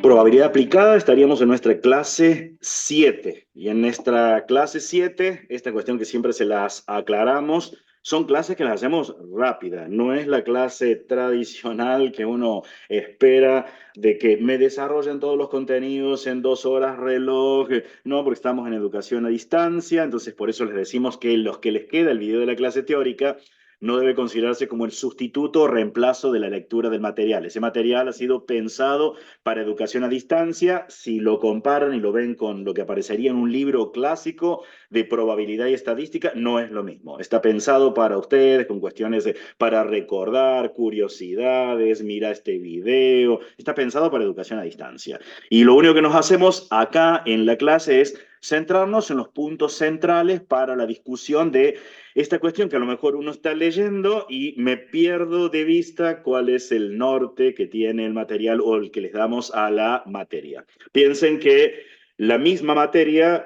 Probabilidad aplicada, estaríamos en nuestra clase 7. Y en nuestra clase 7, esta cuestión que siempre se las aclaramos, son clases que las hacemos rápidas. No es la clase tradicional que uno espera de que me desarrollen todos los contenidos en 2 horas reloj. No, porque estamos en educación a distancia. Entonces, por eso les decimos que los que les queda el video de la clase teórica no debe considerarse como el sustituto o reemplazo de la lectura del material. Ese material ha sido pensado para educación a distancia. Si lo comparan y lo ven con lo que aparecería en un libro clásico de probabilidad y estadística, no es lo mismo. Está pensado para ustedes con cuestiones para recordar, curiosidades, mira este video. Está pensado para educación a distancia. Y lo único que nos hacemos acá en la clase es centrarnos en los puntos centrales para la discusión de esta cuestión que a lo mejor uno está leyendo y me pierdo de vista cuál es el norte que tiene el material o el que les damos a la materia. Piensen que la misma materia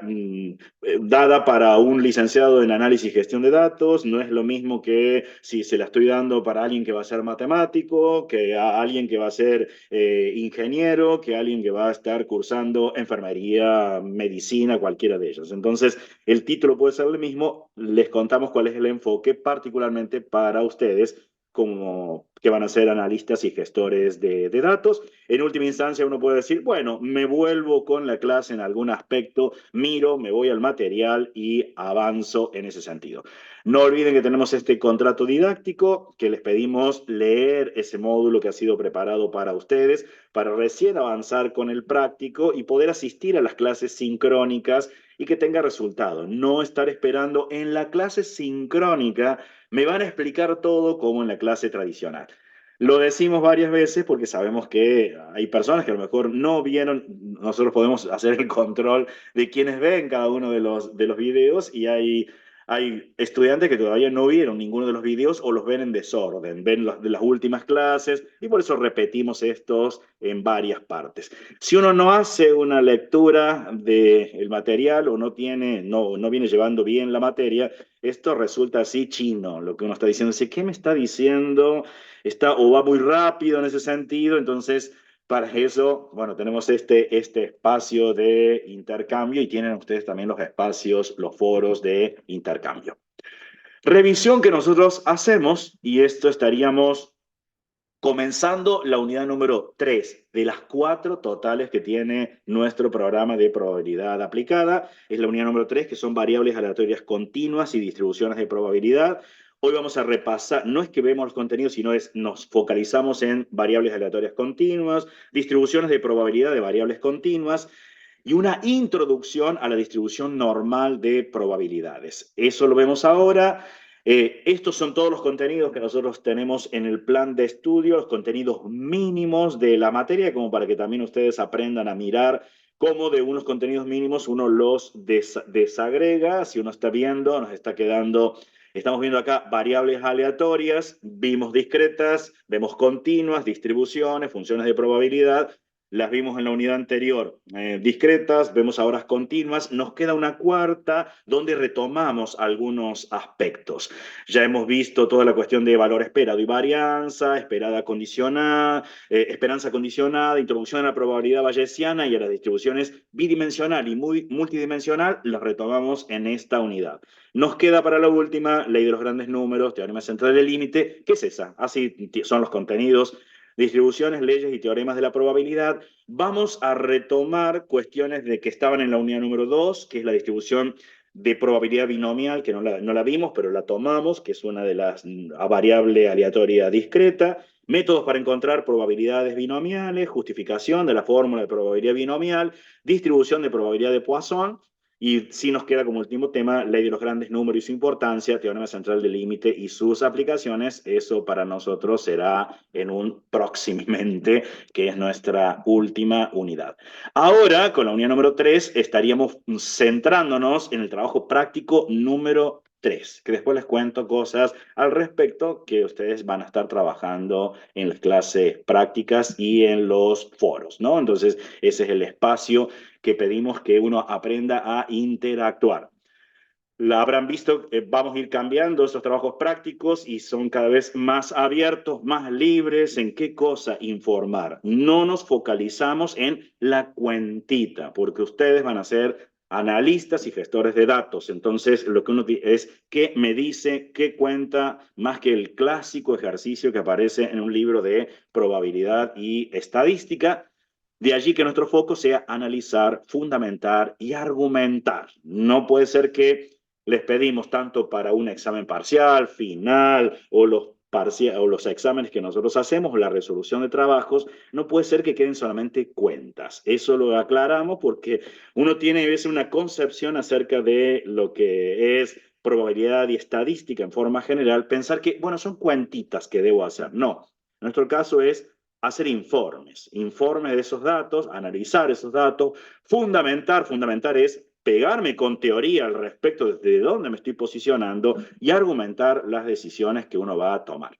dada para un licenciado en análisis y gestión de datos no es lo mismo que si se la estoy dando para alguien que va a ser matemático, que a alguien que va a ser ingeniero, que a alguien que va a estar cursando enfermería, medicina, cualquiera de ellos. Entonces, el título puede ser el mismo, les contamos cuál es el enfoque particularmente para ustedes como que van a ser analistas y gestores de datos. En última instancia, uno puede decir, bueno, me vuelvo con la clase en algún aspecto, miro, me voy al material y avanzo en ese sentido. No olviden que tenemos este contrato didáctico, que les pedimos leer ese módulo que ha sido preparado para ustedes, para recién avanzar con el práctico y poder asistir a las clases sincrónicas y que tenga resultado. No estar esperando en la clase sincrónica, me van a explicar todo como en la clase tradicional. Lo decimos varias veces porque sabemos que hay personas que a lo mejor no vieron, nosotros podemos hacer el control de quienes ven cada uno de los videos y hay estudiantes que todavía no vieron ninguno de los videos o los ven en desorden, ven los de las últimas clases y por eso repetimos estos en varias partes. Si uno no hace una lectura del material o no viene llevando bien la materia, esto resulta así chino, lo que uno está diciendo. ¿Qué me está diciendo? Está o va muy rápido en ese sentido, entonces para eso, bueno, tenemos este espacio de intercambio y tienen ustedes también los espacios, los foros de intercambio. Revisión que nosotros hacemos, y esto estaríamos comenzando la unidad número 3 de las 4 totales que tiene nuestro programa de probabilidad aplicada. Es la unidad número 3, que son variables aleatorias continuas y distribuciones de probabilidad. Hoy vamos a repasar, no es que vemos los contenidos, sino nos focalizamos en variables aleatorias continuas, distribuciones de probabilidad de variables continuas y una introducción a la distribución normal de probabilidades. Eso lo vemos ahora. Estos son todos los contenidos que nosotros tenemos en el plan de estudio, los contenidos mínimos de la materia, como para que también ustedes aprendan a mirar cómo de unos contenidos mínimos uno los desagrega. Si uno está viendo, nos está quedando, estamos viendo acá variables aleatorias, vimos discretas, vemos continuas, distribuciones, funciones de probabilidad. Las vimos en la unidad anterior, discretas, vemos ahora continuas. Nos queda una cuarta donde retomamos algunos aspectos. Ya hemos visto toda la cuestión de valor esperado y varianza, esperanza condicionada, introducción a la probabilidad bayesiana y a las distribuciones bidimensional y multidimensional, las retomamos en esta unidad. Nos queda para la última, ley de los grandes números, teorema central del límite, ¿qué es esa? Así son los contenidos, distribuciones, leyes y teoremas de la probabilidad. Vamos a retomar cuestiones de que estaban en la unidad número 2, que es la distribución de probabilidad binomial, que no la vimos, pero la tomamos, que es una de las variable aleatoria discreta. Métodos para encontrar probabilidades binomiales, justificación de la fórmula de probabilidad binomial, distribución de probabilidad de Poisson. Y sí nos queda como último tema ley de los grandes números y su importancia, teorema central del límite y sus aplicaciones. Eso para nosotros será en un próximamente, que es nuestra última unidad. Ahora, con la unidad número 3, estaríamos centrándonos en el trabajo práctico número 3, que después les cuento cosas al respecto que ustedes van a estar trabajando en las clases prácticas y en los foros, ¿no? Entonces, ese es el espacio que pedimos que uno aprenda a interactuar. La habrán visto, vamos a ir cambiando esos trabajos prácticos y son cada vez más abiertos, más libres en qué cosa informar. No nos focalizamos en la cuentita, porque ustedes van a ser analistas y gestores de datos. Entonces, lo que uno es qué me dice, qué cuenta, más que el clásico ejercicio que aparece en un libro de probabilidad y estadística. De allí que nuestro foco sea analizar, fundamentar y argumentar. No puede ser que les pedimos tanto para un examen parcial, final o los exámenes que nosotros hacemos, la resolución de trabajos, no puede ser que queden solamente cuentas. Eso lo aclaramos porque uno tiene a veces una concepción acerca de lo que es probabilidad y estadística en forma general, pensar que, bueno, son cuentitas que debo hacer. No, nuestro caso es hacer informes de esos datos, analizar esos datos, fundamentar es pegarme con teoría al respecto de dónde me estoy posicionando y argumentar las decisiones que uno va a tomar.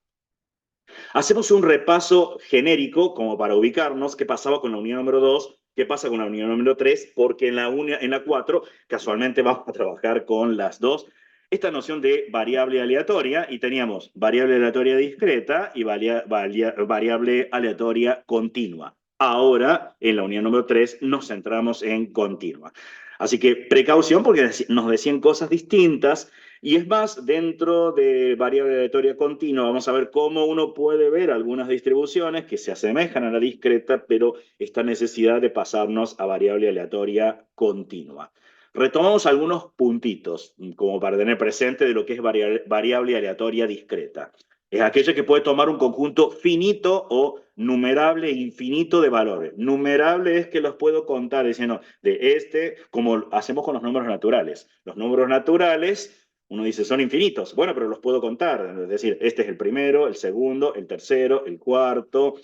Hacemos un repaso genérico como para ubicarnos qué pasaba con la unidad número 2, qué pasa con la unidad número 3, porque en la 4 casualmente vamos a trabajar con las dos. Esta noción de variable aleatoria y teníamos variable aleatoria discreta y variable aleatoria continua. Ahora, en la unidad número 3, nos centramos en continua. Así que precaución porque nos decían cosas distintas y es más, dentro de variable aleatoria continua, vamos a ver cómo uno puede ver algunas distribuciones que se asemejan a la discreta, pero esta necesidad de pasarnos a variable aleatoria continua. Retomamos algunos puntitos, como para tener presente de lo que es variable aleatoria discreta. Es aquella que puede tomar un conjunto finito o numerable infinito de valores. Numerable es que los puedo contar, diciendo, de este, como hacemos con los números naturales. Los números naturales uno dice, son infinitos. Bueno, pero los puedo contar. Es decir, este es el primero, el segundo, el tercero, el cuarto.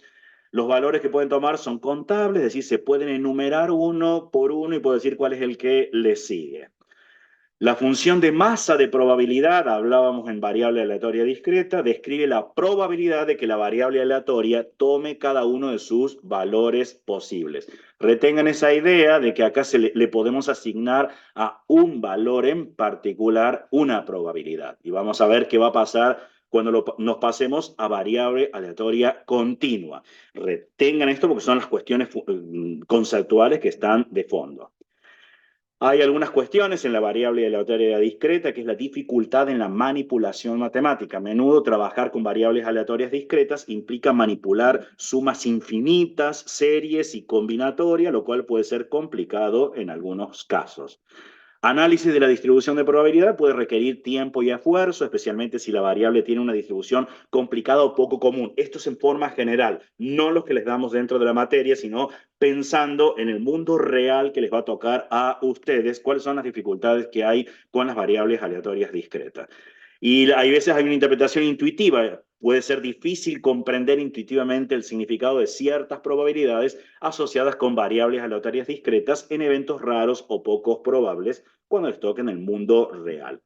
Los valores que pueden tomar son contables, es decir, se pueden enumerar uno por uno y puedo decir cuál es el que le sigue. La función de masa de probabilidad, hablábamos en variable aleatoria discreta, describe la probabilidad de que la variable aleatoria tome cada uno de sus valores posibles. Retengan esa idea de que acá le podemos asignar a un valor en particular una probabilidad. Y vamos a ver qué va a pasar cuando nos pasemos a variable aleatoria continua. Retengan esto porque son las cuestiones conceptuales que están de fondo. Hay algunas cuestiones en la variable aleatoria discreta, que es la dificultad en la manipulación matemática. A menudo trabajar con variables aleatorias discretas implica manipular sumas infinitas, series y combinatorias, lo cual puede ser complicado en algunos casos. Análisis de la distribución de probabilidad puede requerir tiempo y esfuerzo, especialmente si la variable tiene una distribución complicada o poco común. Esto es en forma general, no los que les damos dentro de la materia, sino pensando en el mundo real que les va a tocar a ustedes, cuáles son las dificultades que hay con las variables aleatorias discretas. Y hay veces hay una interpretación intuitiva. Puede ser difícil comprender intuitivamente el significado de ciertas probabilidades asociadas con variables aleatorias discretas en eventos raros o pocos probables cuando les toca en el mundo real.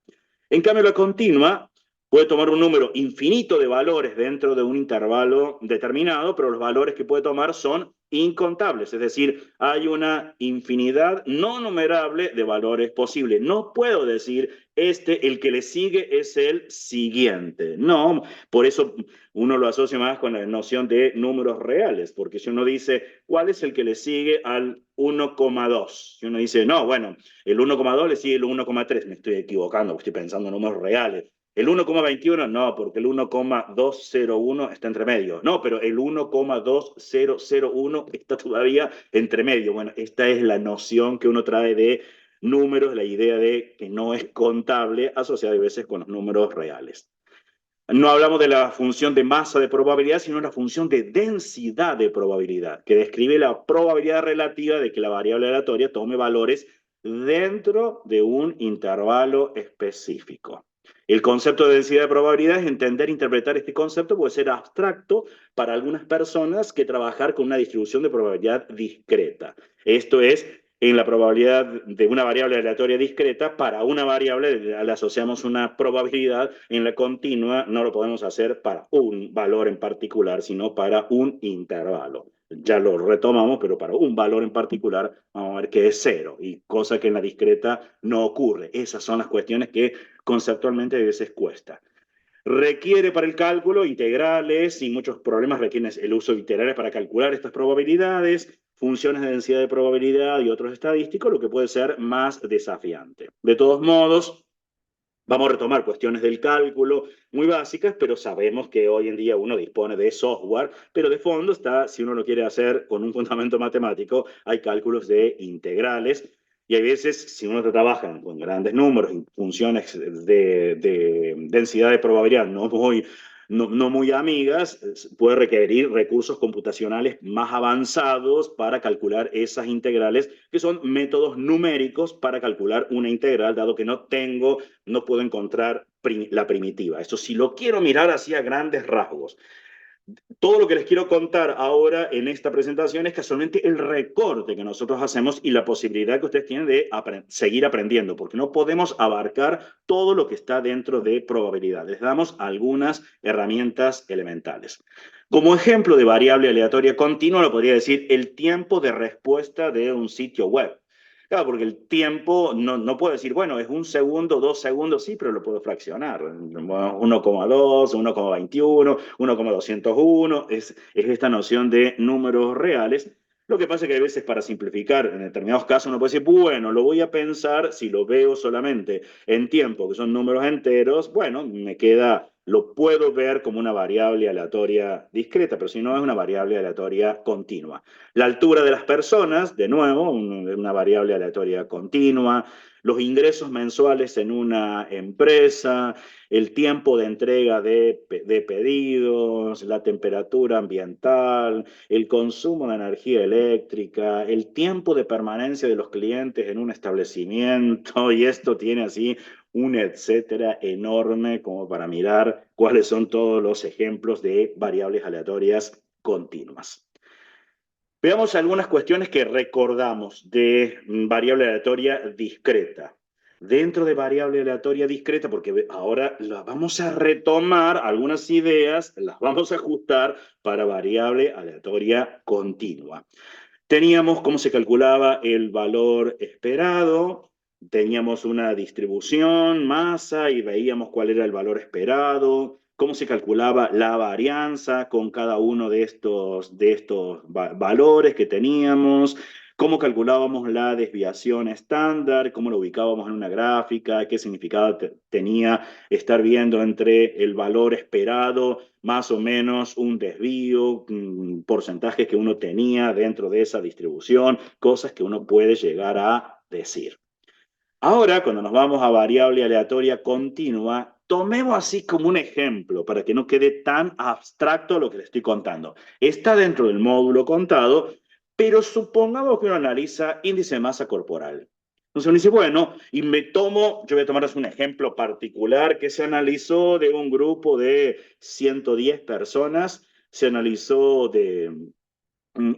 En cambio, la continua puede tomar un número infinito de valores dentro de un intervalo determinado, pero los valores que puede tomar son incontables, es decir, hay una infinidad no numerable de valores posibles. No puedo decir, el que le sigue es el siguiente. No, por eso uno lo asocia más con la noción de números reales, porque si uno dice, ¿cuál es el que le sigue al 1,2? Si uno dice, no, bueno, el 1,2 le sigue el 1,3, me estoy equivocando, estoy pensando en números reales. El 1,21 no, porque el 1,201 está entre medio. No, pero el 1,2001 está todavía entre medio. Bueno, esta es la noción que uno trae de números, la idea de que no es contable, asociada a veces con los números reales. No hablamos de la función de masa de probabilidad, sino la función de densidad de probabilidad, que describe la probabilidad relativa de que la variable aleatoria tome valores dentro de un intervalo específico. El concepto de densidad de probabilidad es entender e interpretar este concepto, puede ser abstracto para algunas personas que trabajar con una distribución de probabilidad discreta. Esto es, en la probabilidad de una variable aleatoria discreta, para una variable le asociamos una probabilidad. En la continua no lo podemos hacer para un valor en particular, sino para un intervalo. ya lo retomamos, pero para un valor en particular vamos a ver que es cero, y cosa que en la discreta no ocurre. Esas son las cuestiones que conceptualmente a veces cuesta. Requiere para el cálculo integrales y muchos problemas requieren el uso de integrales para calcular estas probabilidades, funciones de densidad de probabilidad y otros estadísticos, lo que puede ser más desafiante. De todos modos, vamos a retomar cuestiones del cálculo muy básicas, pero sabemos que hoy en día uno dispone de software, pero de fondo está, si uno lo quiere hacer con un fundamento matemático, hay cálculos de integrales. Y hay veces, si uno trabaja con grandes números y funciones de densidad de probabilidad no muy amigas, puede requerir recursos computacionales más avanzados para calcular esas integrales, que son métodos numéricos para calcular una integral, dado que no puedo encontrar la primitiva. Esto si lo quiero mirar así a grandes rasgos. Todo lo que les quiero contar ahora en esta presentación es casualmente el recorte que nosotros hacemos y la posibilidad que ustedes tienen de seguir aprendiendo, porque no podemos abarcar todo lo que está dentro de probabilidad. Les damos algunas herramientas elementales. Como ejemplo de variable aleatoria continua, lo podría decir el tiempo de respuesta de un sitio web. Claro, porque el tiempo no puedo decir, bueno, es 1 segundo, 2 segundos, sí, pero lo puedo fraccionar. 1,2, 1,21, 1,201, es esta noción de números reales. Lo que pasa es que a veces para simplificar, en determinados casos uno puede decir, bueno, lo voy a pensar si lo veo solamente en tiempo, que son números enteros, bueno, lo puedo ver como una variable aleatoria discreta, pero si no es una variable aleatoria continua. La altura de las personas, de nuevo, una variable aleatoria continua. Los ingresos mensuales en una empresa, el tiempo de entrega de pedidos, la temperatura ambiental, el consumo de energía eléctrica, el tiempo de permanencia de los clientes en un establecimiento, y esto tiene así un etcétera enorme como para mirar cuáles son todos los ejemplos de variables aleatorias continuas. Veamos algunas cuestiones que recordamos de variable aleatoria discreta. Dentro de variable aleatoria discreta, porque ahora las vamos a retomar, algunas ideas las vamos a ajustar para variable aleatoria continua. Teníamos cómo se calculaba el valor esperado, teníamos una distribución, masa, y veíamos cuál era el valor esperado, cómo se calculaba la varianza con cada uno de estos valores que teníamos, cómo calculábamos la desviación estándar, cómo lo ubicábamos en una gráfica, qué significado tenía estar viendo entre el valor esperado más o menos un desvío, porcentajes que uno tenía dentro de esa distribución, cosas que uno puede llegar a decir. Ahora, cuando nos vamos a variable aleatoria continua, tomemos así como un ejemplo para que no quede tan abstracto lo que les estoy contando. Está dentro del módulo contado, pero supongamos que uno analiza índice de masa corporal. Entonces uno dice, bueno, yo voy a tomarles un ejemplo particular que se analizó de un grupo de 110 personas, se analizó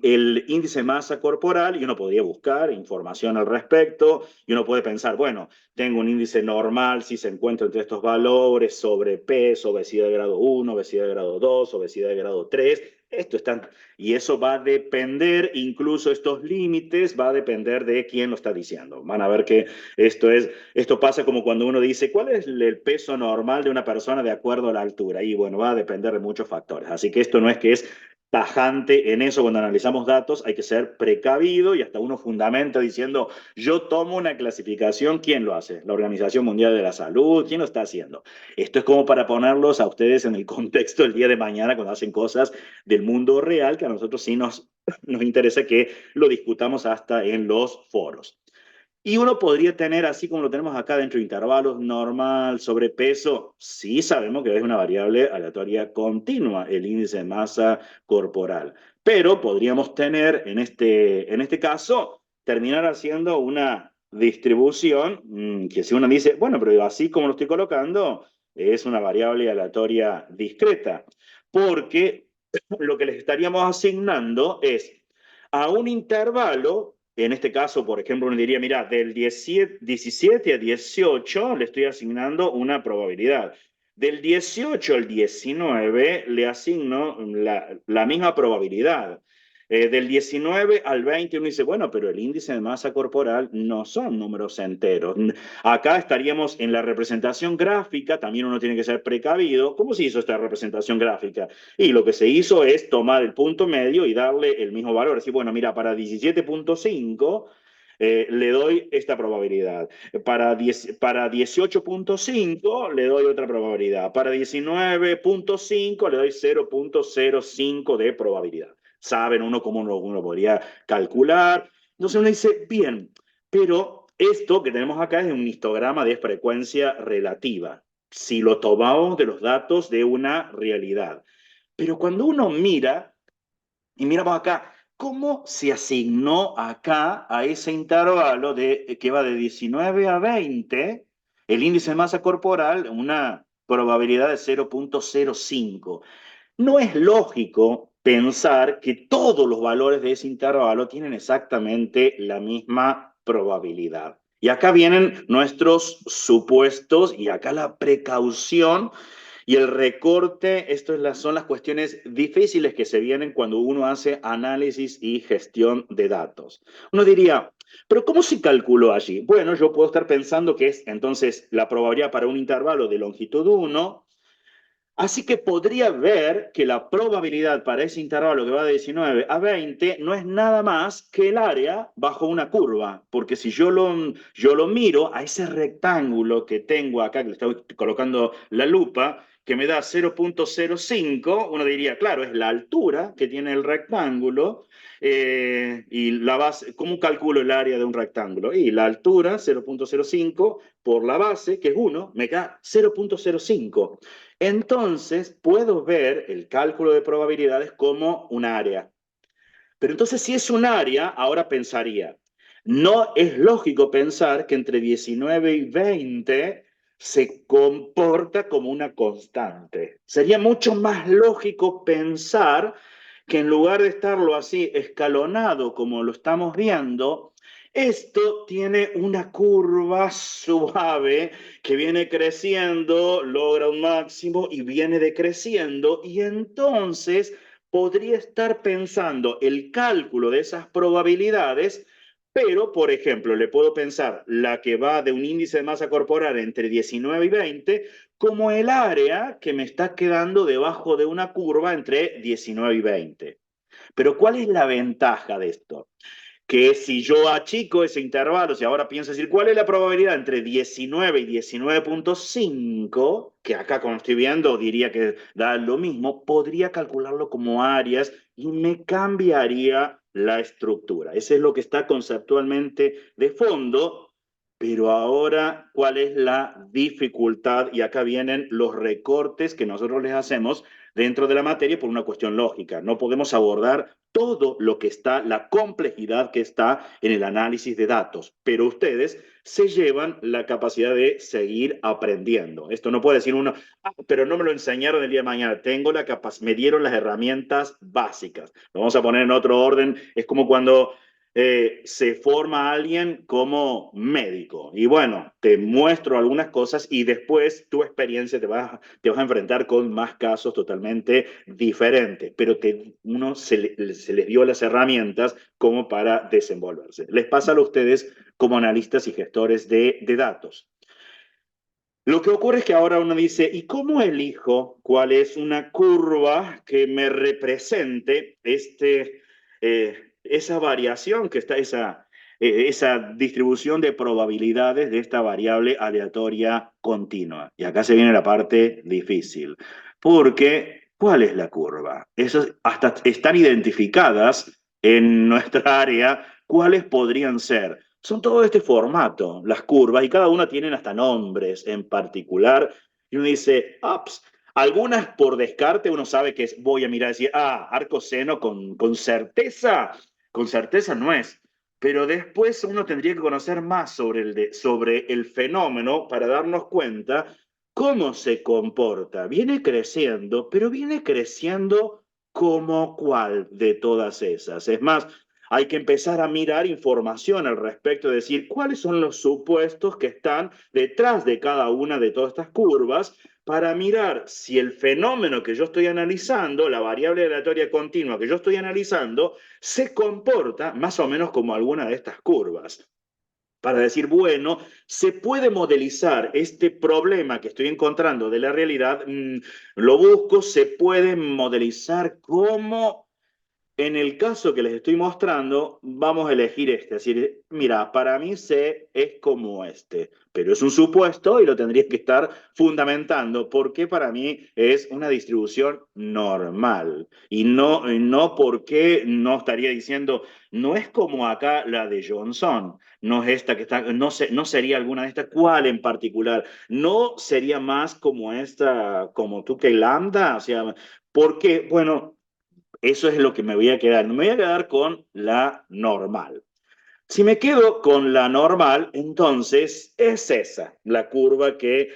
el índice de masa corporal, y uno podría buscar información al respecto, y uno puede pensar, bueno, tengo un índice normal si se encuentra entre estos valores, sobrepeso, obesidad de grado 1, obesidad de grado 2, obesidad de grado 3, y eso va a depender, incluso estos límites, va a depender de quién lo está diciendo. Van a ver que esto pasa como cuando uno dice, ¿cuál es el peso normal de una persona de acuerdo a la altura? Y bueno, va a depender de muchos factores. Así que esto no es que es tajante en eso. Cuando analizamos datos hay que ser precavido, y hasta uno fundamenta diciendo, yo tomo una clasificación. ¿Quién lo hace? La Organización Mundial de la Salud. ¿Quién lo está haciendo? Esto es como para ponerlos a ustedes en el contexto del día de mañana cuando hacen cosas del mundo real, que a nosotros sí nos interesa que lo discutamos hasta en los foros. Y uno podría tener, así como lo tenemos acá dentro de intervalos, normal, sobrepeso, sí sabemos que es una variable aleatoria continua, el índice de masa corporal. Pero podríamos tener, en este caso, terminar haciendo una distribución que si uno dice, bueno, pero así como lo estoy colocando, es una variable aleatoria discreta, porque lo que les estaríamos asignando es a un intervalo. En este caso, por ejemplo, uno diría, mira, del 17 a 18 le estoy asignando una probabilidad. Del 18 al 19 le asigno la misma probabilidad. Del 19 al 20 uno dice, bueno, pero el índice de masa corporal no son números enteros. Acá estaríamos en la representación gráfica, también uno tiene que ser precavido. ¿Cómo se hizo esta representación gráfica? Y lo que se hizo es tomar el punto medio y darle el mismo valor. Así, bueno, mira, para 17.5 le doy esta probabilidad. Para 18.5 le doy otra probabilidad. Para 19.5 le doy 0.05 de probabilidad. Saben uno cómo uno podría calcular. Entonces uno dice, bien, pero esto que tenemos acá es un histograma de frecuencia relativa, si lo tomamos de los datos de una realidad. Pero cuando uno mira, y miramos acá, ¿cómo se asignó acá a ese intervalo que va de 19 a 20 el índice de masa corporal una probabilidad de 0.05? No es lógico pensar que todos los valores de ese intervalo tienen exactamente la misma probabilidad. Y acá vienen nuestros supuestos y acá la precaución y el recorte. Son las cuestiones difíciles que se vienen cuando uno hace análisis y gestión de datos. Uno diría, pero ¿cómo se calculó allí? Bueno, yo puedo estar pensando que es entonces la probabilidad para un intervalo de longitud 1. Así que podría ver que la probabilidad para ese intervalo que va de 19 a 20 no es nada más que el área bajo una curva, porque si yo lo miro a ese rectángulo que tengo acá, que le estoy colocando la lupa, que me da 0.05, uno diría, claro, es la altura que tiene el rectángulo, y la base. ¿Cómo calculo el área de un rectángulo? Y la altura, 0.05, por la base, que es 1, me da 0.05. Entonces, puedo ver el cálculo de probabilidades como un área. Pero entonces, si es un área, ahora pensaría, no es lógico pensar que entre 19 y 20 se comporta como una constante. Sería mucho más lógico pensar que en lugar de estarlo así escalonado como lo estamos viendo, esto tiene una curva suave que viene creciendo, logra un máximo y viene decreciendo, y entonces podría estar pensando el cálculo de esas probabilidades, pero, por ejemplo, le puedo pensar la que va de un índice de masa corporal entre 19 y 20 como el área que me está quedando debajo de una curva entre 19 y 20. Pero ¿cuál es la ventaja de esto? Que si yo achico ese intervalo, si ahora pienso decir cuál es la probabilidad entre 19 y 19.5, que acá como estoy viendo diría que da lo mismo, podría calcularlo como áreas y me cambiaría la estructura. Eso es lo que está conceptualmente de fondo. Pero ahora, ¿cuál es la dificultad? Y acá vienen los recortes que nosotros les hacemos dentro de la materia por una cuestión lógica. No podemos abordar todo lo que está, la complejidad que está en el análisis de datos, pero ustedes se llevan la capacidad de seguir aprendiendo. Esto no puede decir uno, pero no me lo enseñaron el día de mañana. Tengo la capacidad, me dieron las herramientas básicas. Lo vamos a poner en otro orden. Es como cuando se forma a alguien como médico. Y bueno, te muestro algunas cosas y después tu experiencia te vas a enfrentar con más casos totalmente diferentes, pero uno se les dio las herramientas como para desenvolverse. Les pasa a ustedes como analistas y gestores de datos. Lo que ocurre es que ahora uno dice, ¿y cómo elijo cuál es una curva que me represente esa variación que está, esa distribución de probabilidades de esta variable aleatoria continua? Y acá se viene la parte difícil, porque ¿cuál es la curva? Esas hasta están identificadas en nuestra área, ¿cuáles podrían ser? Son todo este formato, las curvas, y cada una tienen hasta nombres en particular. Y uno dice, ups, algunas por descarte uno sabe que voy a mirar y decir, arco seno con certeza no es. Pero después uno tendría que conocer más sobre el fenómeno para darnos cuenta cómo se comporta. Viene creciendo, pero viene creciendo como cuál de todas esas. Es más, hay que empezar a mirar información al respecto, decir cuáles son los supuestos que están detrás de cada una de todas estas curvas para mirar si el fenómeno que yo estoy analizando, la variable aleatoria continua que yo estoy analizando, se comporta más o menos como alguna de estas curvas. Para decir, bueno, se puede modelizar este problema que estoy encontrando de la realidad, lo busco, se puede modelizar como en el caso que les estoy mostrando, vamos a elegir este. Es decir, mira, para mí C es como este, pero es un supuesto y lo tendrías que estar fundamentando porque para mí es una distribución normal. Y no porque no estaría diciendo, no es como acá la de Johnson, no es esta que está, no sería alguna de estas, ¿cuál en particular? No sería más como esta, como tú que lambda, o sea, ¿por qué? Bueno, eso es lo que me voy a quedar. No me voy a quedar con la normal. Si me quedo con la normal, entonces es esa la curva que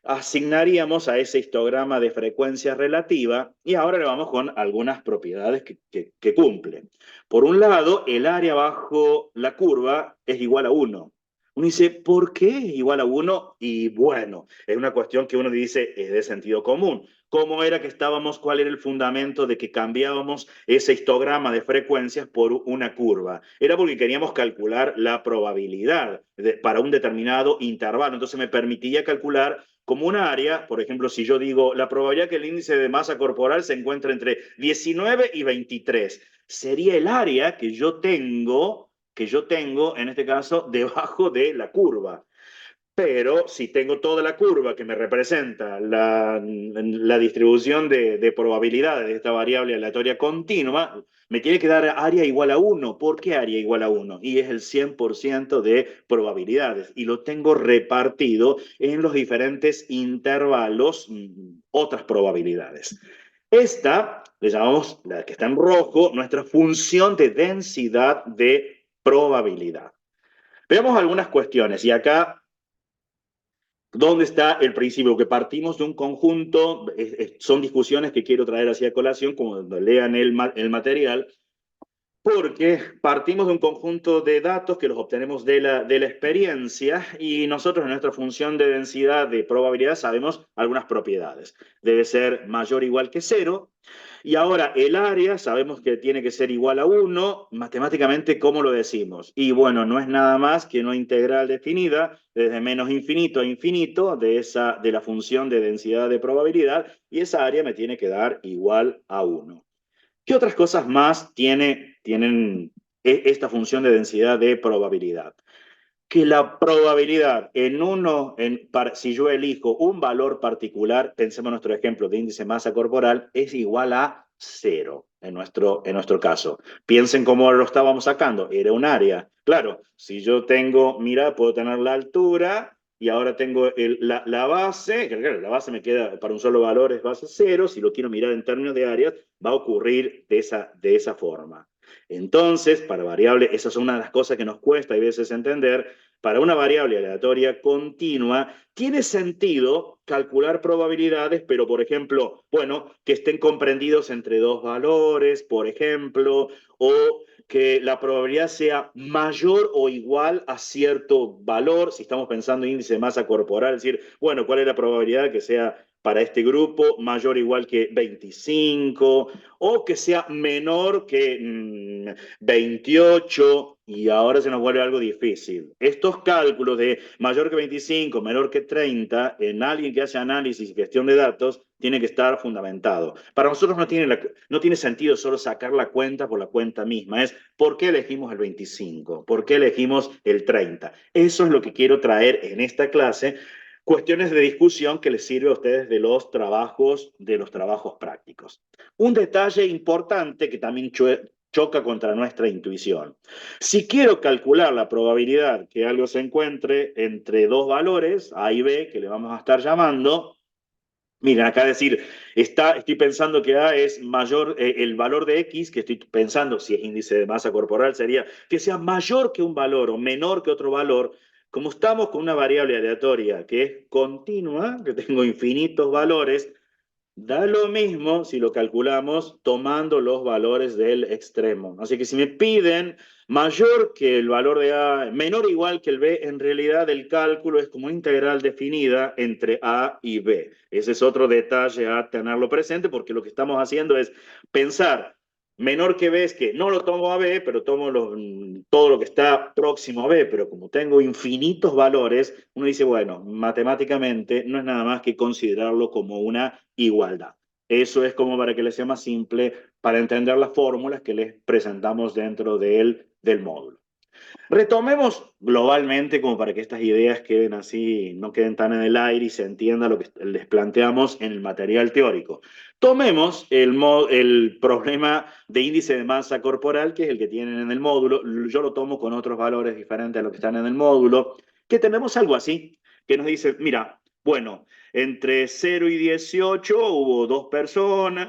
asignaríamos a ese histograma de frecuencia relativa y ahora le vamos con algunas propiedades que cumple. Por un lado, el área bajo la curva es igual a 1. Uno dice, ¿por qué es igual a 1? Y bueno, es una cuestión que uno dice es de sentido común. ¿Cómo era que estábamos? ¿Cuál era el fundamento de que cambiábamos ese histograma de frecuencias por una curva? Era porque queríamos calcular la probabilidad para un determinado intervalo. Entonces me permitía calcular como un área, por ejemplo, si yo digo la probabilidad que el índice de masa corporal se encuentre entre 19 y 23, sería el área que yo tengo en este caso debajo de la curva. Pero si tengo toda la curva que me representa la distribución de probabilidades de esta variable aleatoria continua, me tiene que dar área igual a 1. ¿Por qué área igual a 1? Y es el 100% de probabilidades. Y lo tengo repartido en los diferentes intervalos, otras probabilidades. Esta, le llamamos, la que está en rojo, nuestra función de densidad de probabilidad. Veamos algunas cuestiones. Y acá ¿dónde está el principio? Que partimos de un conjunto, son discusiones que quiero traer hacia colación, como lean el material, porque partimos de un conjunto de datos que los obtenemos de la experiencia y nosotros en nuestra función de densidad de probabilidad sabemos algunas propiedades. Debe ser mayor o igual que 0. Y ahora el área sabemos que tiene que ser igual a 1. Matemáticamente, ¿cómo lo decimos? Y bueno, no es nada más que una integral definida desde menos infinito a infinito de la función de densidad de probabilidad y esa área me tiene que dar igual a 1. ¿Qué otras cosas más tienen esta función de densidad de probabilidad? Que la probabilidad si yo elijo un valor particular, pensemos en nuestro ejemplo de índice de masa corporal, es igual a 0 en nuestro caso. Piensen cómo lo estábamos sacando, era un área. Claro, si yo tengo, mira, puedo tener la altura y ahora tengo la base, que claro, la base me queda para un solo valor, es base 0. Si lo quiero mirar en términos de áreas, va a ocurrir de esa forma. Entonces, para variable, esa es una de las cosas que nos cuesta a veces entender. Para una variable aleatoria continua, tiene sentido calcular probabilidades, pero por ejemplo, bueno, que estén comprendidos entre dos valores, por ejemplo, o que la probabilidad sea mayor o igual a cierto valor, si estamos pensando en índice de masa corporal, es decir, bueno, ¿cuál es la probabilidad que sea para este grupo mayor o igual que 25 o que sea menor que 28 y ahora se nos vuelve algo difícil? Estos cálculos de mayor que 25, menor que 30, en alguien que hace análisis y gestión de datos, tiene que estar fundamentado. Para nosotros no tiene sentido solo sacar la cuenta por la cuenta misma, es ¿por qué elegimos el 25? ¿Por qué elegimos el 30? Eso es lo que quiero traer en esta clase, cuestiones de discusión que les sirve a ustedes de los trabajos prácticos. Un detalle importante que también choca contra nuestra intuición. Si quiero calcular la probabilidad que algo se encuentre entre dos valores, A y B, que le vamos a estar llamando, miren, acá decir, estoy pensando que A es mayor, el valor de X, que estoy pensando, si es índice de masa corporal, sería que sea mayor que un valor o menor que otro valor. Como estamos con una variable aleatoria que es continua, que tengo infinitos valores, Da lo mismo si lo calculamos tomando los valores del extremo. Así que si me piden mayor que el valor de A, menor o igual que el B, en realidad el cálculo es como integral definida entre A y B. Ese es otro detalle a tenerlo presente porque lo que estamos haciendo es pensar menor que B es que no lo tomo a B, pero tomo todo lo que está próximo a B, pero como tengo infinitos valores, uno dice, bueno, matemáticamente no es nada más que considerarlo como una igualdad. Eso es como para que les sea más simple para entender las fórmulas que les presentamos dentro del módulo. Retomemos globalmente como para que estas ideas queden así, no queden tan en el aire y se entienda lo que les planteamos en el material teórico. Tomemos el problema de índice de masa corporal, que es el que tienen en el módulo. Yo lo tomo con otros valores diferentes a los que están en el módulo, que tenemos algo así, que nos dice, mira, bueno, entre 0 y 18 hubo 2 personas,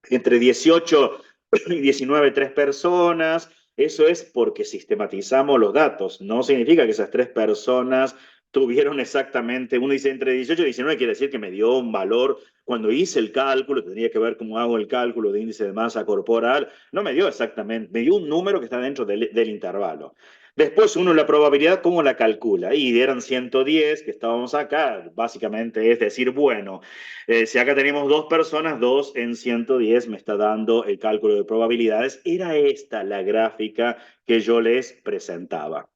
entre 18 y 19, 3 personas. Eso es porque sistematizamos los datos. No significa que esas 3 personas tuvieron exactamente, uno dice entre 18 y 19, quiere decir que me dio un valor. Cuando hice el cálculo, tendría que ver cómo hago el cálculo de índice de masa corporal, no me dio exactamente, me dio un número que está dentro del intervalo. Después uno la probabilidad, ¿cómo la calcula? Y eran 110 que estábamos acá, básicamente es decir, bueno, si acá tenemos 2 personas, 2 en 110 me está dando el cálculo de probabilidades. Era esta la gráfica que yo les presentaba.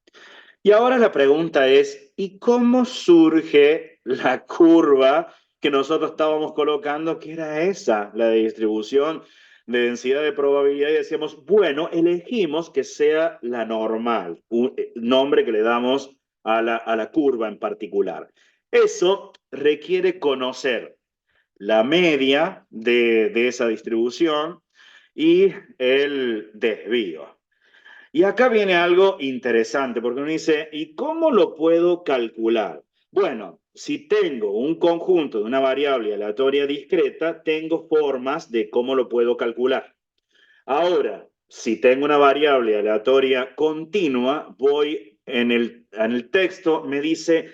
Y ahora la pregunta es, ¿y cómo surge la curva que nosotros estábamos colocando, que era esa, la de distribución de densidad de probabilidad? Y decíamos, bueno, elegimos que sea la normal, un nombre que le damos a la curva en particular. Eso requiere conocer la media de esa distribución y el desvío. Y acá viene algo interesante, porque uno dice, ¿y cómo lo puedo calcular? Bueno, si tengo un conjunto de una variable aleatoria discreta, tengo formas de cómo lo puedo calcular. Ahora, si tengo una variable aleatoria continua, voy en el texto, me dice,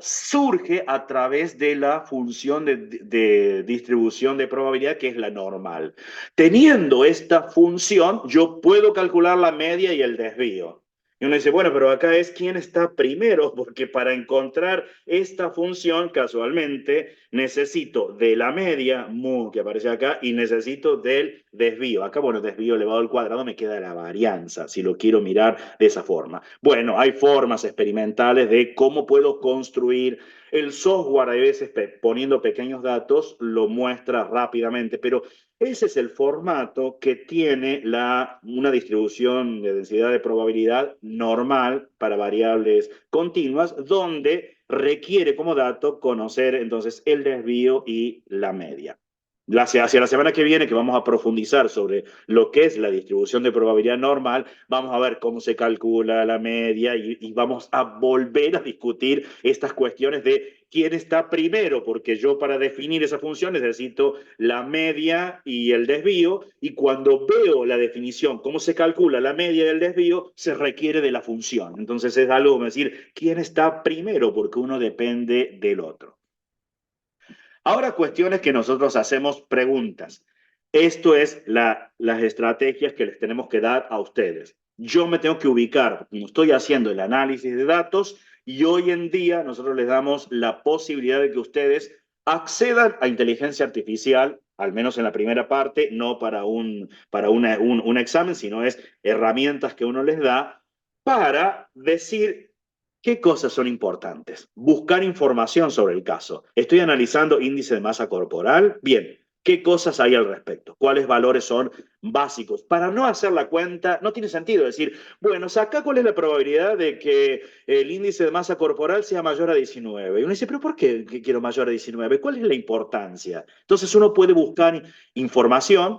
surge a través de la función de distribución de probabilidad, que es la normal. Teniendo esta función, yo puedo calcular la media y el desvío. Y uno dice, bueno, pero acá es quién está primero, porque para encontrar esta función, casualmente, necesito de la media, mu, que aparece acá, y necesito del desvío. Acá, bueno, desvío elevado al cuadrado me queda la varianza, si lo quiero mirar de esa forma. Bueno, hay formas experimentales de cómo puedo construir el software, a veces poniendo pequeños datos, lo muestra rápidamente, pero ese es el formato que tiene una distribución de densidad de probabilidad normal para variables continuas, donde requiere como dato conocer entonces el desvío y la media. Hacia la semana que viene, que vamos a profundizar sobre lo que es la distribución de probabilidad normal, vamos a ver cómo se calcula la media y vamos a volver a discutir estas cuestiones de quién está primero, porque yo para definir esa función necesito la media y el desvío, y cuando veo la definición, cómo se calcula la media y el desvío, se requiere de la función. Entonces es algo como decir, ¿quién está primero? Porque uno depende del otro. Ahora, cuestiones que nosotros hacemos preguntas. Esto es las estrategias que les tenemos que dar a ustedes. Yo me tengo que ubicar, como estoy haciendo el análisis de datos, y hoy en día nosotros les damos la posibilidad de que ustedes accedan a inteligencia artificial, al menos en la primera parte, no para un examen, sino es herramientas que uno les da para decir ¿qué cosas son importantes? Buscar información sobre el caso. Estoy analizando índice de masa corporal. Bien, ¿qué cosas hay al respecto? ¿Cuáles valores son básicos? Para no hacer la cuenta, no tiene sentido decir, bueno, saca cuál es la probabilidad de que el índice de masa corporal sea mayor a 19. Y uno dice, ¿pero por qué quiero mayor a 19? ¿Cuál es la importancia? Entonces uno puede buscar información.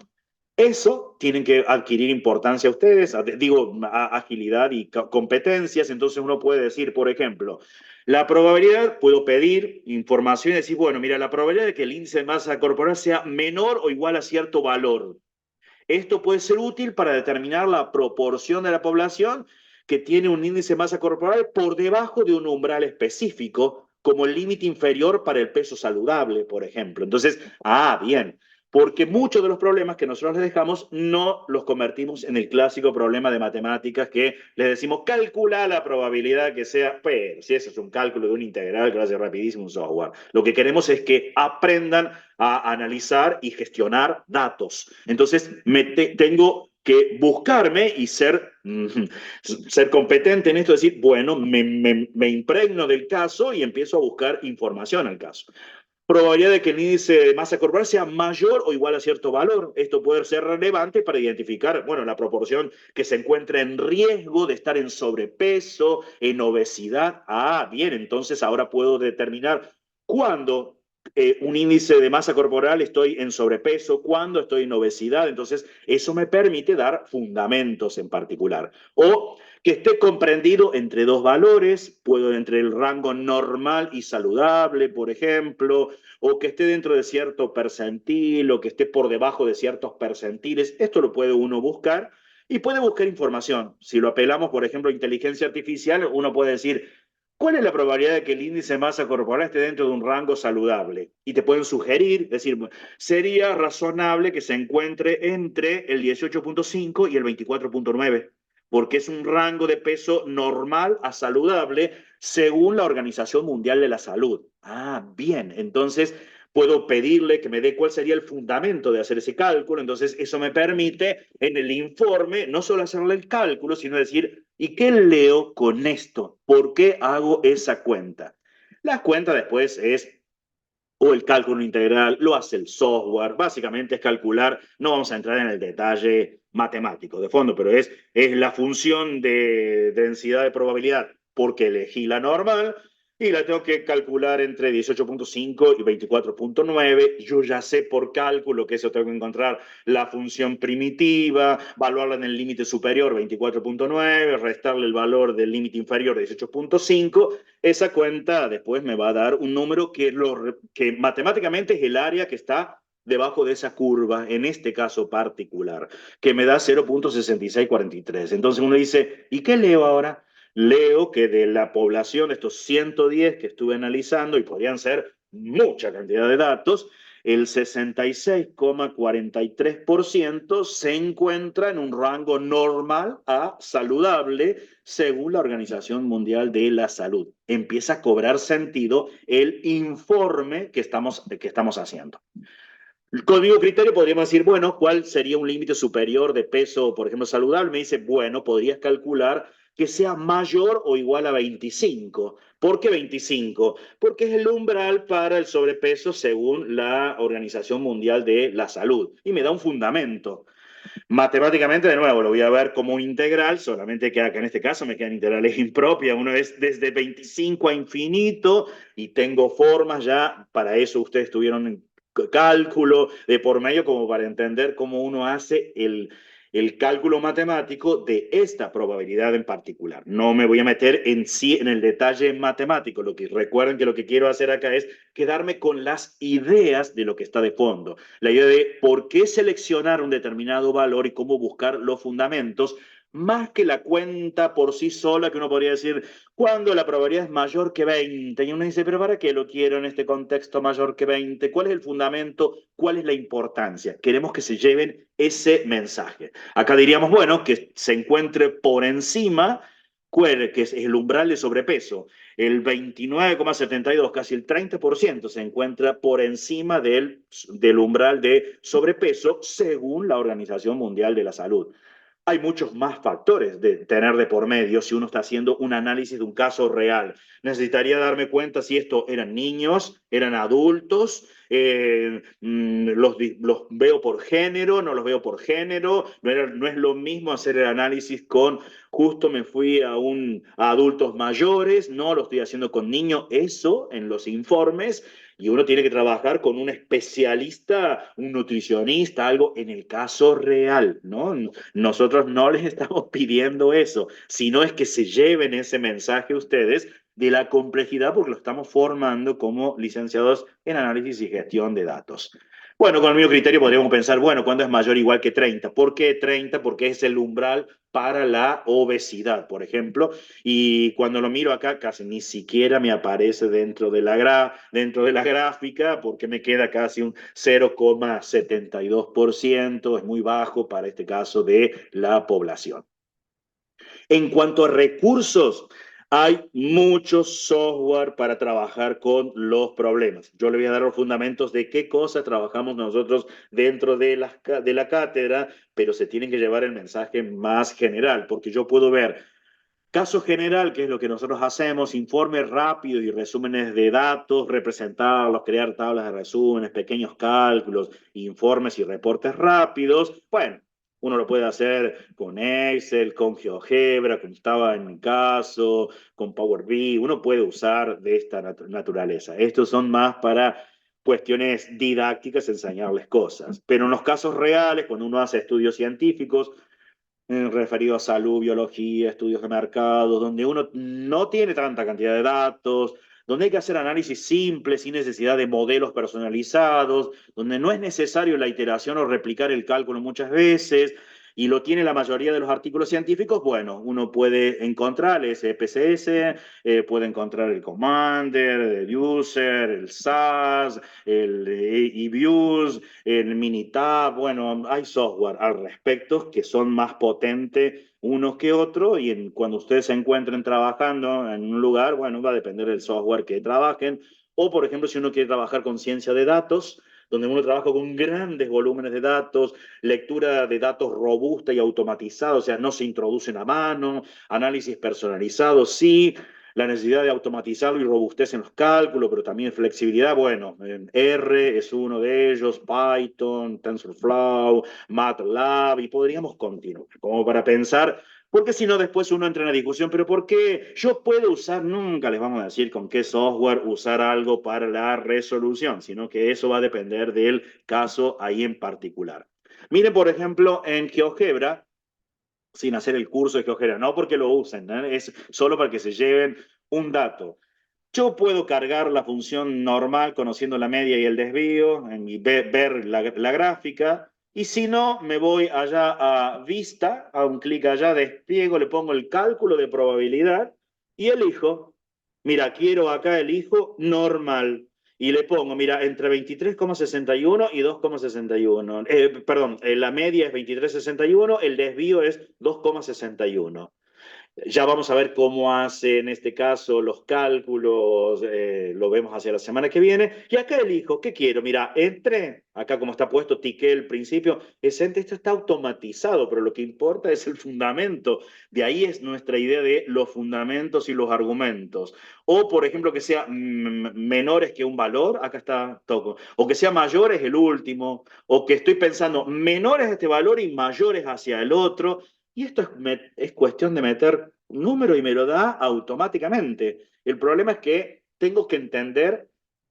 Eso tienen que adquirir importancia ustedes, digo, agilidad y competencias. Entonces uno puede decir, por ejemplo, la probabilidad, puedo pedir información y decir, bueno, mira, la probabilidad de que el índice de masa corporal sea menor o igual a cierto valor. Esto puede ser útil para determinar la proporción de la población que tiene un índice de masa corporal por debajo de un umbral específico, como el límite inferior para el peso saludable, por ejemplo. Entonces, bien, porque muchos de los problemas que nosotros les dejamos no los convertimos en el clásico problema de matemáticas que les decimos calcula la probabilidad que sea, pero si eso es un cálculo de un integral que lo hace rapidísimo un software. Lo que queremos es que aprendan a analizar y gestionar datos. Entonces, tengo que buscarme y ser competente en esto, decir, bueno, me impregno del caso y empiezo a buscar información al caso. Probabilidad de que el índice de masa corporal sea mayor o igual a cierto valor. Esto puede ser relevante para identificar, bueno, la proporción que se encuentra en riesgo de estar en sobrepeso, en obesidad. Bien, entonces ahora puedo determinar cuándo un índice de masa corporal estoy en sobrepeso, cuándo estoy en obesidad. Entonces, eso me permite dar fundamentos en particular. O que esté comprendido entre dos valores, puedo entre el rango normal y saludable, por ejemplo, o que esté dentro de cierto percentil, o que esté por debajo de ciertos percentiles. Esto lo puede uno buscar y puede buscar información. Si lo apelamos, por ejemplo, a inteligencia artificial, uno puede decir, ¿cuál es la probabilidad de que el índice de masa corporal esté dentro de un rango saludable? Y te pueden sugerir, decir, sería razonable que se encuentre entre el 18.5 y el 24.9, porque es un rango de peso normal a saludable según la Organización Mundial de la Salud. Bien, entonces puedo pedirle que me dé cuál sería el fundamento de hacer ese cálculo. Entonces eso me permite en el informe no solo hacerle el cálculo, sino decir, ¿y qué leo con esto? ¿Por qué hago esa cuenta? La cuenta después es o el cálculo integral, lo hace el software, básicamente es calcular, no vamos a entrar en el detalle matemático de fondo, pero es la función de densidad de probabilidad porque elegí la normal y la tengo que calcular entre 18.5 y 24.9. Yo ya sé por cálculo que eso tengo que encontrar la función primitiva, evaluarla en el límite superior 24.9, restarle el valor del límite inferior 18.5. Esa cuenta después me va a dar un número que matemáticamente es el área que está debajo de esa curva, en este caso particular, que me da 0.6643. Entonces uno dice, ¿y qué leo ahora? Leo que de la población, estos 110 que estuve analizando, y podrían ser mucha cantidad de datos, el 66,43% se encuentra en un rango normal a saludable según la Organización Mundial de la Salud. Empieza a cobrar sentido el informe que estamos haciendo. El código criterio podríamos decir, bueno, ¿cuál sería un límite superior de peso, por ejemplo, saludable? Me dice, bueno, podrías calcular que sea mayor o igual a 25. ¿Por qué 25? Porque es el umbral para el sobrepeso según la Organización Mundial de la Salud. Y me da un fundamento. Matemáticamente, de nuevo, lo voy a ver como un integral, solamente que acá en este caso me quedan integrales impropias. Uno es desde 25 a infinito y tengo formas ya, para eso ustedes tuvieron cálculo de por medio como para entender cómo uno hace el cálculo matemático de esta probabilidad en particular. No me voy a meter en el detalle matemático. Recuerden que lo que quiero hacer acá es quedarme con las ideas de lo que está de fondo. La idea de por qué seleccionar un determinado valor y cómo buscar los fundamentos, más que la cuenta por sí sola, que uno podría decir, cuando la probabilidad es mayor que 20, y uno dice, pero ¿para qué lo quiero en este contexto mayor que 20? ¿Cuál es el fundamento? ¿Cuál es la importancia? Queremos que se lleven ese mensaje. Acá diríamos, bueno, que se encuentre por encima, que es el umbral de sobrepeso. El 29,72, casi el 30%, se encuentra por encima del umbral de sobrepeso según la Organización Mundial de la Salud. Hay muchos más factores de tener de por medio si uno está haciendo un análisis de un caso real. Necesitaría darme cuenta si esto eran niños, eran adultos, los veo por género, no los veo por género. No es lo mismo hacer el análisis con justo me fui a adultos mayores, no lo estoy haciendo con niños. Eso en los informes y uno tiene que trabajar con un especialista, un nutricionista, algo en el caso real, ¿no? Nosotros no les estamos pidiendo eso, sino es que se lleven ese mensaje ustedes de la complejidad porque lo estamos formando como licenciados en análisis y gestión de datos. Bueno, con el mismo criterio podríamos pensar, bueno, ¿cuándo es mayor o igual que 30? ¿Por qué 30? Porque es el umbral para la obesidad, por ejemplo, y cuando lo miro acá casi ni siquiera me aparece dentro de la gráfica porque me queda casi un 0,72%, es muy bajo para este caso de la población. En cuanto a recursos, hay mucho software para trabajar con los problemas. Yo le voy a dar los fundamentos de qué cosas trabajamos nosotros dentro de la cátedra, pero se tiene que llevar el mensaje más general, porque yo puedo ver caso general, que es lo que nosotros hacemos, informes rápidos y resúmenes de datos, representarlos, crear tablas de resúmenes, pequeños cálculos, informes y reportes rápidos. Bueno, uno lo puede hacer con Excel, con GeoGebra, como estaba en mi caso, con Power BI. Uno puede usar de esta naturaleza. Estos son más para cuestiones didácticas, enseñarles cosas. Pero en los casos reales, cuando uno hace estudios científicos, referido a salud, biología, estudios de mercado, donde uno no tiene tanta cantidad de datos, donde hay que hacer análisis simples sin necesidad de modelos personalizados, donde no es necesario la iteración o replicar el cálculo muchas veces, y lo tiene la mayoría de los artículos científicos, bueno, uno puede encontrar el SPSS, puede encontrar el Commander, el User, el SAS, el eViews, el Minitab, bueno, hay software al respecto que son más potentes unos que otros y cuando ustedes se encuentren trabajando en un lugar, bueno, va a depender del software que trabajen. O, por ejemplo, si uno quiere trabajar con ciencia de datos, donde uno trabaja con grandes volúmenes de datos, lectura de datos robusta y automatizada, o sea, no se introducen a mano, análisis personalizado, sí, la necesidad de automatizarlo y robustez en los cálculos, pero también flexibilidad. Bueno, R es uno de ellos, Python, TensorFlow, MATLAB, y podríamos continuar, como para pensar, porque si no después uno entra en la discusión, pero ¿por qué yo puedo usar? Nunca les vamos a decir con qué software usar algo para la resolución, sino que eso va a depender del caso ahí en particular. Miren, por ejemplo, en GeoGebra, sin hacer el curso de GeoGebra, no porque lo usen, ¿no? Es solo para que se lleven un dato. Yo puedo cargar la función normal conociendo la media y el desvío, ver la gráfica, y si no, me voy allá a vista, a un clic allá, despliego, le pongo el cálculo de probabilidad y elijo, mira, quiero acá, elijo normal. Y le pongo, mira, entre 23,61 y 2,61. Perdón, la media es 23,61, el desvío es 2,61. Ya vamos a ver cómo hace en este caso los cálculos, lo vemos hacia la semana que viene. Y acá elijo, ¿qué quiero? Mira, entre, acá como está puesto, tiqué el principio, esto está automatizado, pero lo que importa es el fundamento. De ahí es nuestra idea de los fundamentos y los argumentos. O, por ejemplo, que sea menores que un valor, acá está toco. O que sea mayores el último, o que estoy pensando menores a este valor y mayores hacia el otro. Y esto es cuestión de meter número y me lo da automáticamente. El problema es que tengo que entender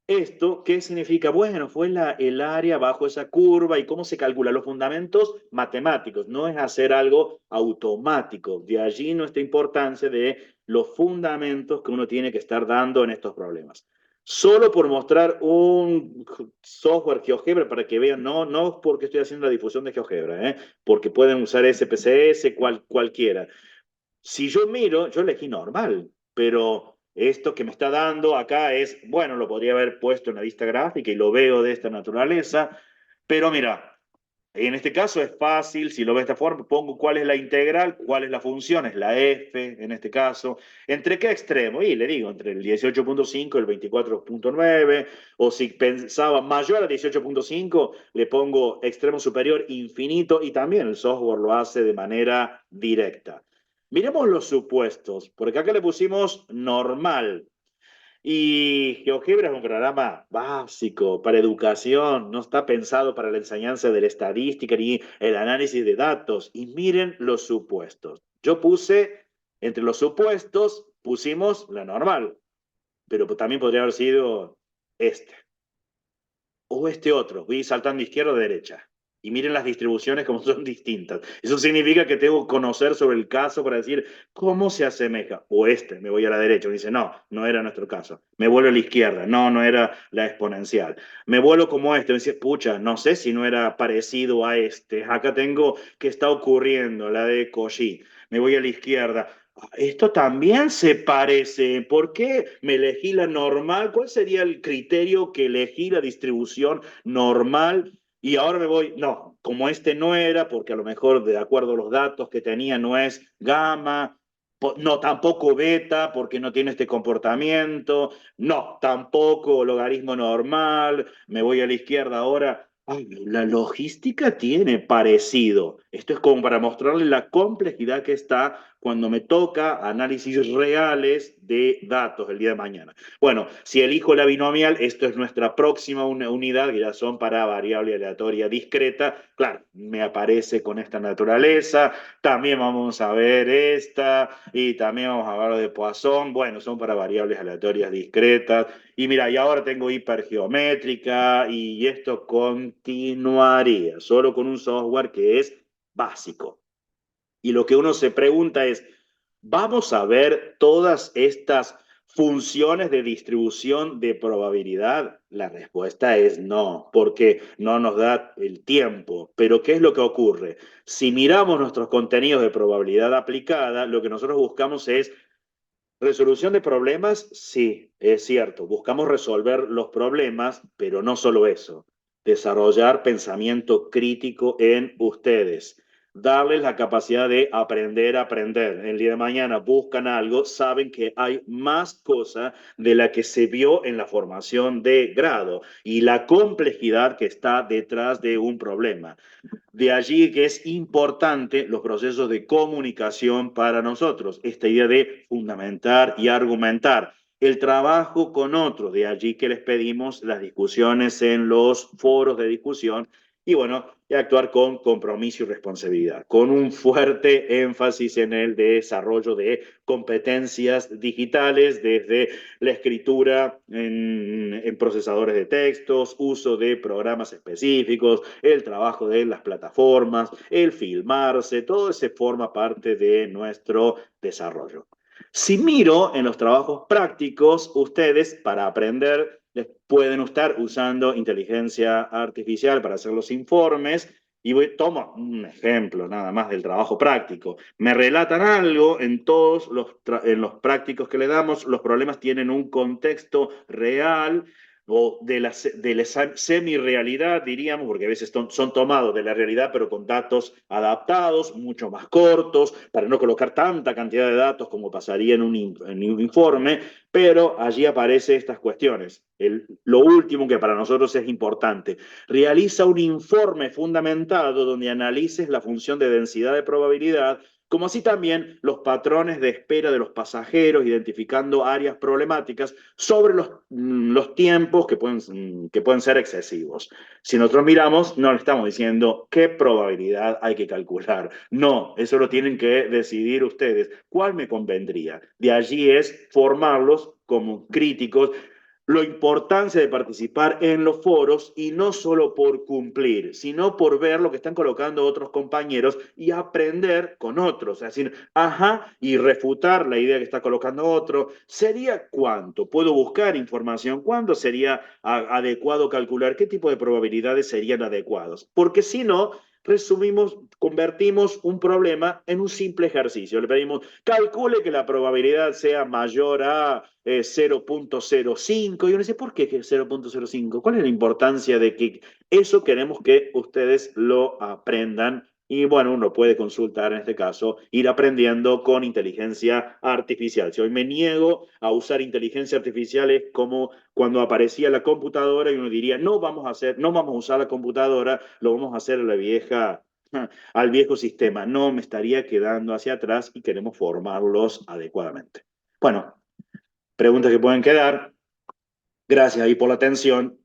esto, qué significa. Bueno, fue el área bajo esa curva y cómo se calcula los fundamentos matemáticos. No es hacer algo automático. De allí nuestra importancia de los fundamentos que uno tiene que estar dando en estos problemas. Solo por mostrar un software GeoGebra para que vean, no porque estoy haciendo la difusión de GeoGebra, porque pueden usar SPSS, cualquiera. Si yo miro, yo elegí normal, pero esto que me está dando acá es, bueno, lo podría haber puesto en la vista gráfica y lo veo de esta naturaleza, pero mira, en este caso es fácil, si lo ve de esta forma, pongo cuál es la integral, cuál es la función, es la f en este caso. ¿Entre qué extremo? Y le digo, entre el 18,5 y el 24,9, o si pensaba mayor a 18,5, le pongo extremo superior infinito y también el software lo hace de manera directa. Miremos los supuestos, porque acá le pusimos normal. Y GeoGebra es un programa básico para educación, no está pensado para la enseñanza de la estadística ni el análisis de datos. Y miren los supuestos. Yo puse, entre los supuestos, pusimos la normal, pero también podría haber sido este o este otro. Voy saltando izquierda o derecha. Y miren las distribuciones como son distintas. Eso significa que tengo que conocer sobre el caso para decir cómo se asemeja. O este, me voy a la derecha. Me dice, no, no era nuestro caso. Me vuelvo a la izquierda. No, no era la exponencial. Me vuelvo como este. Me dice, pucha, no sé si no era parecido a este. Acá tengo que está ocurriendo, la de Cauchy. Me voy a la izquierda. Esto también se parece. ¿Por qué me elegí la normal? ¿Cuál sería el criterio que elegí la distribución normal? Y ahora me voy, no, como este no era, porque a lo mejor de acuerdo a los datos que tenía no es gamma, no, tampoco beta, porque no tiene este comportamiento, no, tampoco logaritmo normal, me voy a la izquierda ahora. Ay, la logística tiene parecido. Esto es como para mostrarle la complejidad que está cuando me toca análisis reales de datos el día de mañana. Bueno, si elijo la binomial, esto es nuestra próxima unidad, que ya son para variable aleatoria discreta. Claro, me aparece con esta naturaleza. También vamos a ver esta y también vamos a ver de Poisson. Bueno, son para variables aleatorias discretas. Y mira, y ahora tengo hipergeométrica y esto continuaría solo con un software que es básico. Y lo que uno se pregunta es, ¿vamos a ver todas estas funciones de distribución de probabilidad? La respuesta es no, porque no nos da el tiempo. Pero ¿qué es lo que ocurre? Si miramos nuestros contenidos de probabilidad aplicada, lo que nosotros buscamos es resolución de problemas. Sí, es cierto, buscamos resolver los problemas, pero no solo eso, desarrollar pensamiento crítico en ustedes, darles la capacidad de aprender a aprender. El día de mañana buscan algo, saben que hay más cosa de la que se vio en la formación de grado y la complejidad que está detrás de un problema. De allí que es importante los procesos de comunicación para nosotros, esta idea de fundamentar y argumentar. El trabajo con otros, de allí que les pedimos las discusiones en los foros de discusión y bueno, y actuar con compromiso y responsabilidad, con un fuerte énfasis en el desarrollo de competencias digitales, desde la escritura en procesadores de textos, uso de programas específicos, el trabajo de las plataformas, el filmarse, todo eso forma parte de nuestro desarrollo. Si miro en los trabajos prácticos, ustedes para aprender pueden estar usando inteligencia artificial para hacer los informes. Y tomo un ejemplo nada más del trabajo práctico. Me relatan algo en todos en los prácticos que le damos, los problemas tienen un contexto real o de la semi-realidad, diríamos, porque a veces son tomados de la realidad, pero con datos adaptados, mucho más cortos, para no colocar tanta cantidad de datos como pasaría en un informe, pero allí aparecen estas cuestiones. Lo último que para nosotros es importante, realiza un informe fundamentado donde analices la función de densidad de probabilidad, como así también los patrones de espera de los pasajeros, identificando áreas problemáticas sobre los tiempos que pueden ser excesivos. Si nosotros miramos, no le estamos diciendo qué probabilidad hay que calcular. No, eso lo tienen que decidir ustedes. ¿Cuál me convendría? De allí es formarlos como críticos, la importancia de participar en los foros y no solo por cumplir, sino por ver lo que están colocando otros compañeros y aprender con otros. Es decir, ajá, y refutar la idea que está colocando otro. ¿Sería cuánto? ¿Puedo buscar información? ¿Cuándo sería adecuado calcular? ¿Qué tipo de probabilidades serían adecuados? Porque si no, resumimos, convertimos un problema en un simple ejercicio. Le pedimos, calcule que la probabilidad sea mayor a 0.05. Y uno dice, ¿por qué 0.05? ¿Cuál es la importancia de que eso queremos que ustedes lo aprendan? Y bueno, uno puede consultar en este caso, ir aprendiendo con inteligencia artificial. Si hoy me niego a usar inteligencia artificial es como cuando aparecía la computadora y uno diría, no vamos a usar la computadora, lo vamos a hacer a la vieja, al viejo sistema. No, me estaría quedando hacia atrás y queremos formarlos adecuadamente. Bueno, preguntas que pueden quedar. Gracias ahí por la atención